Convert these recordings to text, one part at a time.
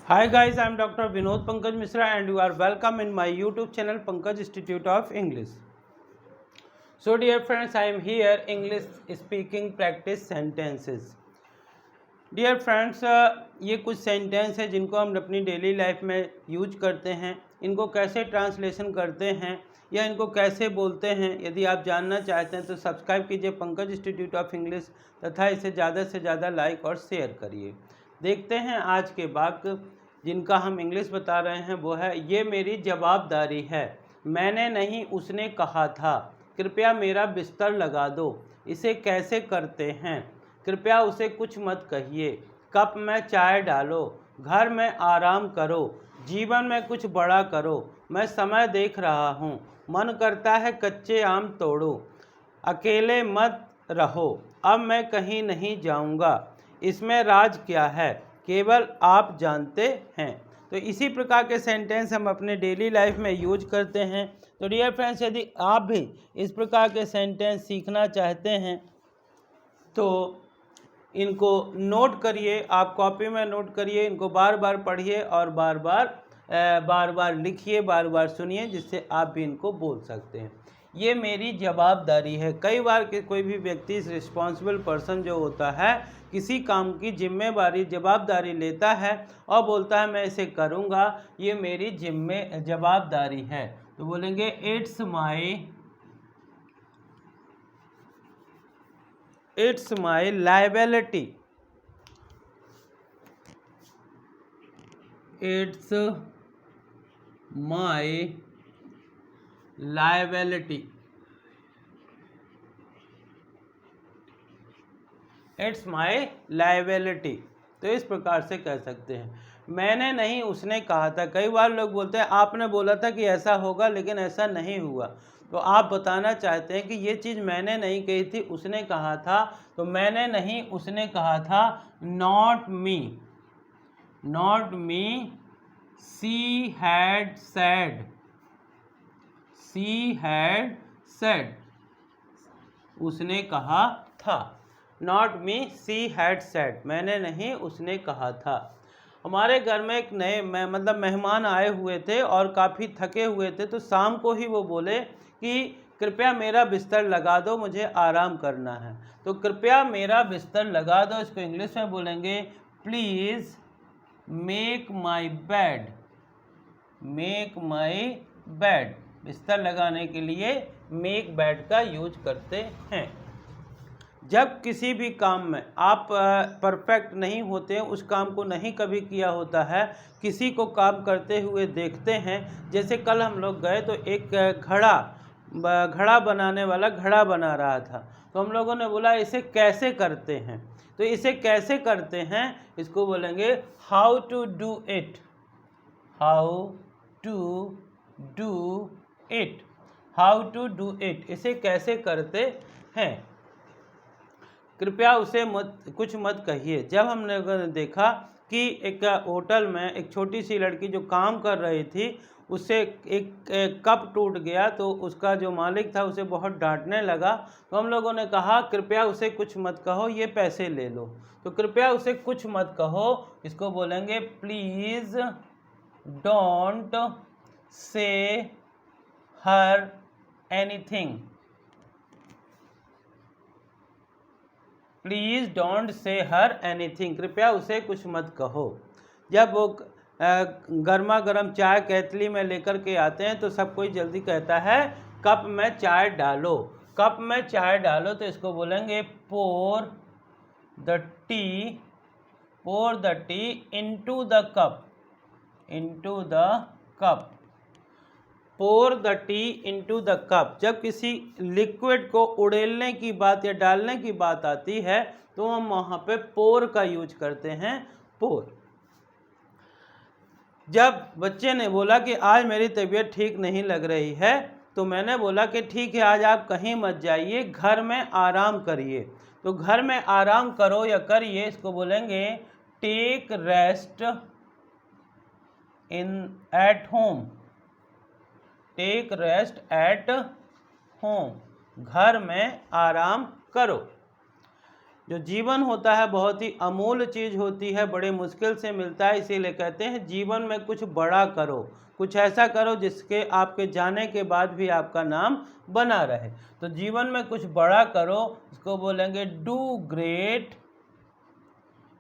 Hi guys, I am Dr. Vinod Pankaj Misra and you are welcome in my YouTube channel Pankaj Institute of English. So dear friends, I am here English speaking practice sentences. Dear friends, ये कुछ sentence है जिनको हम अपनी daily life में use करते हैं. इनको कैसे ट्रांसलेशन करते हैं या इनको कैसे बोलते हैं, यदि आप जानना चाहते हैं तो सब्सक्राइब कीजिए पंकज इंस्टीट्यूट ऑफ इंग्लिश तथा इसे ज़्यादा से ज़्यादा लाइक और शेयर करिए. देखते हैं आज के वाक्य जिनका हम इंग्लिश बता रहे हैं. वो है, ये मेरी जवाबदारी है. मैंने नहीं, उसने कहा था. कृपया मेरा बिस्तर लगा दो. इसे कैसे करते हैं? कृपया उसे कुछ मत कहिए. कप में चाय डालो. घर में आराम करो. जीवन में कुछ बड़ा करो. मैं समय देख रहा हूँ. मन करता है कच्चे आम तोड़ो. अकेले मत रहो. अब मैं कहीं नहीं जाऊँगा. इसमें राज क्या है, केवल आप जानते हैं. तो इसी प्रकार के सेंटेंस हम अपने डेली लाइफ में यूज करते हैं. तो डियर फ्रेंड्स, यदि आप भी इस प्रकार के सेंटेंस सीखना चाहते हैं तो इनको नोट करिए. आप कॉपी में नोट करिए, इनको बार बार पढ़िए और बार बार लिखिए, बार बार सुनिए, जिससे आप भी इनको बोल सकते हैं. ये मेरी जवाबदारी है. कई बार के कोई भी व्यक्ति, रिस्पॉन्सिबल पर्सन जो होता है, किसी काम की जिम्मेवारी जवाबदारी लेता है और बोलता है मैं इसे करूँगा, ये मेरी जवाबदारी है. तो बोलेंगे it's my liability. It's my liability. It's my liability. तो इस प्रकार से कह सकते हैं. मैंने नहीं, उसने कहा था. कई बार लोग बोलते हैं आपने बोला था कि ऐसा होगा लेकिन ऐसा नहीं हुआ. तो आप बताना चाहते हैं कि ये चीज़ मैंने नहीं कही थी, उसने कहा था. तो मैंने नहीं, उसने कहा था. Not me. Not me, she had said. She had said. उसने कहा था. Not me, she had said. मैंने नहीं, उसने कहा था. हमारे घर में एक नए मेहमान आए हुए थे और काफ़ी थके हुए थे. तो शाम को ही वो बोले कि कृपया मेरा बिस्तर लगा दो, मुझे आराम करना है. तो कृपया मेरा बिस्तर लगा दो, इसको इंग्लिश में बोलेंगे please make my bed. Make my bed. बिस्तर लगाने के लिए मेक बेड का यूज करते हैं. जब किसी भी काम में आप परफेक्ट नहीं होते हैं, उस काम को नहीं कभी किया होता है, किसी को काम करते हुए देखते हैं. जैसे कल हम लोग गए तो एक घड़ा बनाने वाला घड़ा बना रहा था. तो हम लोगों ने बोला इसे कैसे करते हैं. तो इसे कैसे करते हैं, इसको बोलेंगे how to do it. How to do it. How to do it. इसे कैसे करते हैं. कृपया उसे कुछ मत कहिए. जब हमने देखा कि एक होटल में एक छोटी सी लड़की जो काम कर रही थी, उससे एक कप टूट गया, तो उसका जो मालिक था उसे बहुत डांटने लगा. तो हम लोगों ने कहा कृपया उसे कुछ मत कहो, ये पैसे ले लो. तो कृपया उसे कुछ मत कहो, इसको बोलेंगे please don't say her anything. Please don't say her anything. कृपया उसे कुछ मत कहो. जब वो गर्मा गर्म चाय केतली में लेकर के आते हैं तो सब कोई जल्दी कहता है कप में चाय डालो. कप में चाय डालो. तो इसको बोलेंगे pour the tea into the cup. Into the cup. Pour the tea into the cup. जब किसी लिक्विड को उड़ेलने की बात या डालने की बात आती है तो हम वहाँ पे पोर का यूज करते हैं. पोर. जब बच्चे ने बोला कि आज मेरी तबीयत ठीक नहीं लग रही है, तो मैंने बोला कि ठीक है, आज आप कहीं मत जाइए, घर में आराम करिए. तो घर में आराम करो या करिए, इसको बोलेंगे take rest at home. Take rest at home. घर में आराम करो. जो जीवन होता है बहुत ही अमूल्य चीज़ होती है, बड़े मुश्किल से मिलता है, इसीलिए कहते हैं जीवन में कुछ बड़ा करो, कुछ ऐसा करो जिसके आपके जाने के बाद भी आपका नाम बना रहे। तो जीवन में कुछ बड़ा करो, इसको बोलेंगे do great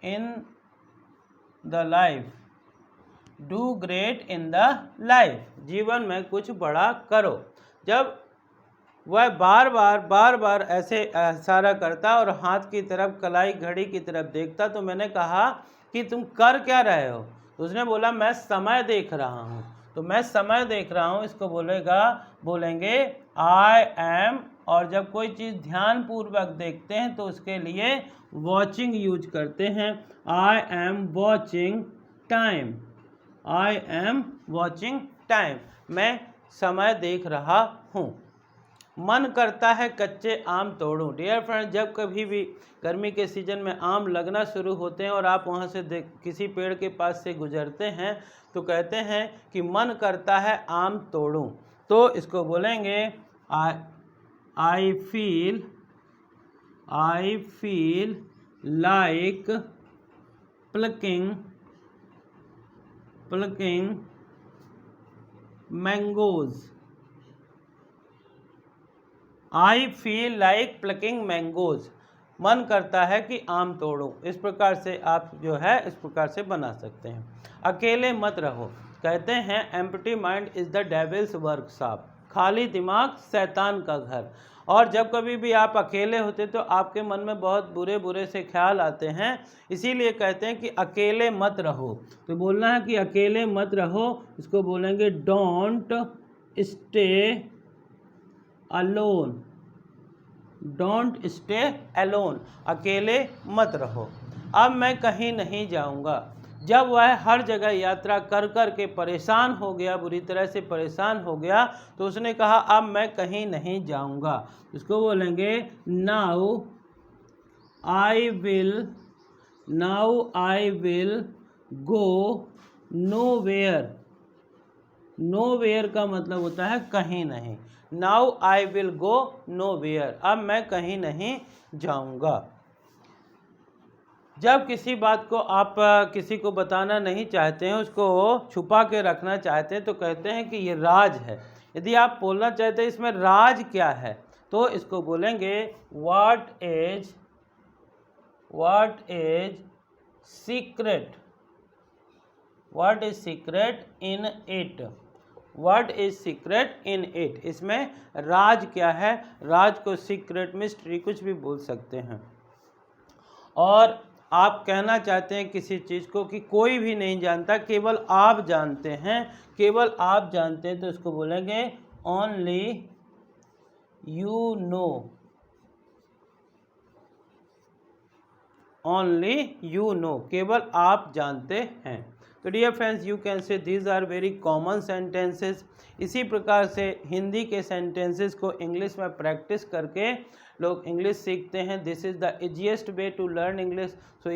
in the life, do great in the life, जीवन में कुछ बड़ा करो। जब वह बार बार ऐसे इशारा करता और हाथ की तरफ, कलाई घड़ी की तरफ देखता, तो मैंने कहा कि तुम कर क्या रहे हो? तो उसने बोला मैं समय देख रहा हूँ। तो मैं समय देख रहा हूँ, इसको बोलेंगे आई एम, और जब कोई चीज़ ध्यानपूर्वक देखते हैं तो उसके लिए वॉचिंग यूज करते हैं। आई am watching time, I am watching time, मैं समय देख रहा हूँ। मन करता है कच्चे आम तोड़ूं। डियर फ्रेंड्स, जब कभी भी गर्मी के सीज़न में आम लगना शुरू होते हैं और आप वहाँ से किसी पेड़ के पास से गुजरते हैं तो कहते हैं कि मन करता है आम तोड़ूं। तो इसको बोलेंगे आई feel like plucking mangoes, I feel like plucking mangoes, मन करता है कि आम तोड़ूं। इस प्रकार से आप जो है इस प्रकार से बना सकते हैं। अकेले मत रहो, कहते हैं empty mind is the devils workshop, खाली दिमाग शैतान का घर। और जब कभी भी आप अकेले होते तो आपके मन में बहुत बुरे बुरे से ख्याल आते हैं, इसीलिए कहते हैं कि अकेले मत रहो। तो बोलना है कि अकेले मत रहो, इसको बोलेंगे don't stay alone, don't stay alone, अकेले मत रहो। अब मैं कहीं नहीं जाऊंगा, जब वह हर जगह यात्रा कर कर के परेशान हो गया, बुरी तरह से परेशान हो गया, तो उसने कहा अब मैं कहीं नहीं जाऊंगा। इसको बोलेंगे now I will go nowhere, nowhere का मतलब होता है कहीं नहीं। Now I will go nowhere, अब मैं कहीं नहीं जाऊंगा। जब किसी बात को आप किसी को बताना नहीं चाहते हैं, उसको छुपा के रखना चाहते हैं, तो कहते हैं कि ये राज है। यदि आप बोलना चाहते हैं इसमें राज क्या है, तो इसको बोलेंगे what is secret, what is secret in it, what is secret in it, इसमें राज क्या है। राज को सीक्रेट, मिस्ट्री कुछ भी बोल सकते हैं। और आप कहना चाहते हैं किसी चीज़ को कि कोई भी नहीं जानता, केवल आप जानते हैं, केवल आप जानते हैं, तो इसको बोलेंगे only you know, only you know, केवल आप जानते हैं। तो dear friends, you can say these are very common sentences. इसी प्रकार से हिंदी के सेंटेंसेस को इंग्लिश में प्रैक्टिस करके लोग इंग्लिश सीखते हैं। This is the easiest way to learn English. So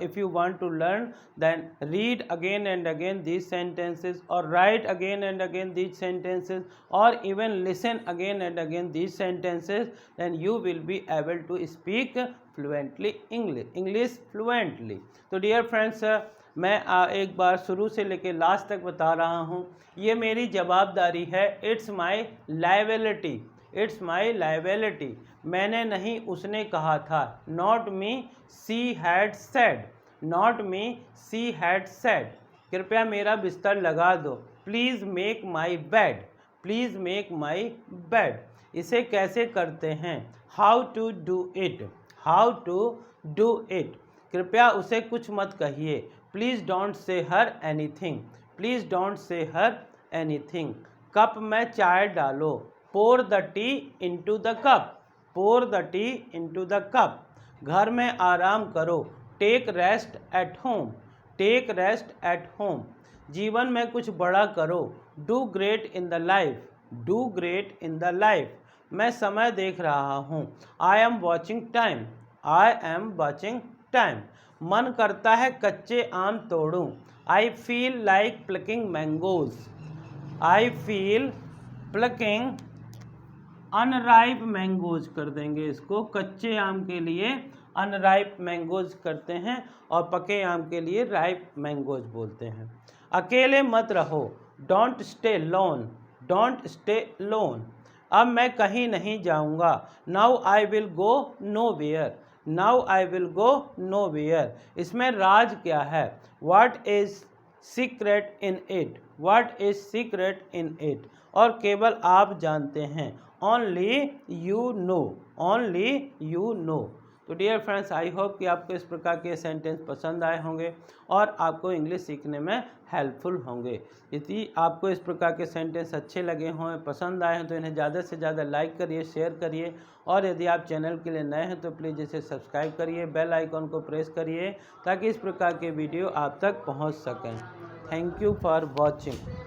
if you want to learn, then read again and again these sentences, or write again and again these sentences, or even listen again and again these sentences, then you will be able to speak fluently English fluently. तो dear friends, मैं एक बार शुरू से लेकर last तक बता रहा हूँ, ये मेरी जवाबदारी है। It's my liability, it's my liability, मैंने नहीं उसने कहा था। Not me she had said, not me she had said, कृपया मेरा बिस्तर लगा दो। Please make my bed, please make my bed, इसे कैसे करते हैं। How to do it, how to do it, कृपया उसे कुछ मत कहिए। Please don't say her anything, please don't say her anything. Cup में चाय डालो, pour the tea into the cup, pour the tea into the cup. घर में आराम करो, take rest at home, take rest at home. जीवन में कुछ बड़ा करो, do great in the life, do great in the life. मैं समय देख रहा हूँ, I am watching time, I am watching time. मन करता है कच्चे आम तोड़ूं, I feel like plucking mangoes, I feel plucking unripe mangoes कर देंगे इसको, कच्चे आम के लिए अनराइप मैंगोज करते हैं और पके आम के लिए राइप मैंगोज बोलते हैं। अकेले मत रहो, don't stay lone, don't stay lone. अब मैं कहीं नहीं जाऊंगा, now I will go nowhere, now I will go nowhere. इसमें राज क्या है? What is secret in it, what is secret in it. और केवल आप जानते हैं, only you know, only you know. तो डियर फ्रेंड्स, आई होप कि आपको इस प्रकार के सेंटेंस पसंद आए होंगे और आपको इंग्लिश सीखने में हेल्पफुल होंगे। यदि आपको इस प्रकार के सेंटेंस अच्छे लगे हों, पसंद आए हों, तो इन्हें ज़्यादा से ज़्यादा लाइक करिए, शेयर करिए। और यदि आप चैनल के लिए नए हैं तो प्लीज़ इसे सब्सक्राइब करिए, बेल आइकॉन को प्रेस करिए ताकि इस प्रकार के वीडियो आप तक पहुंच सकें। Thank you for watching.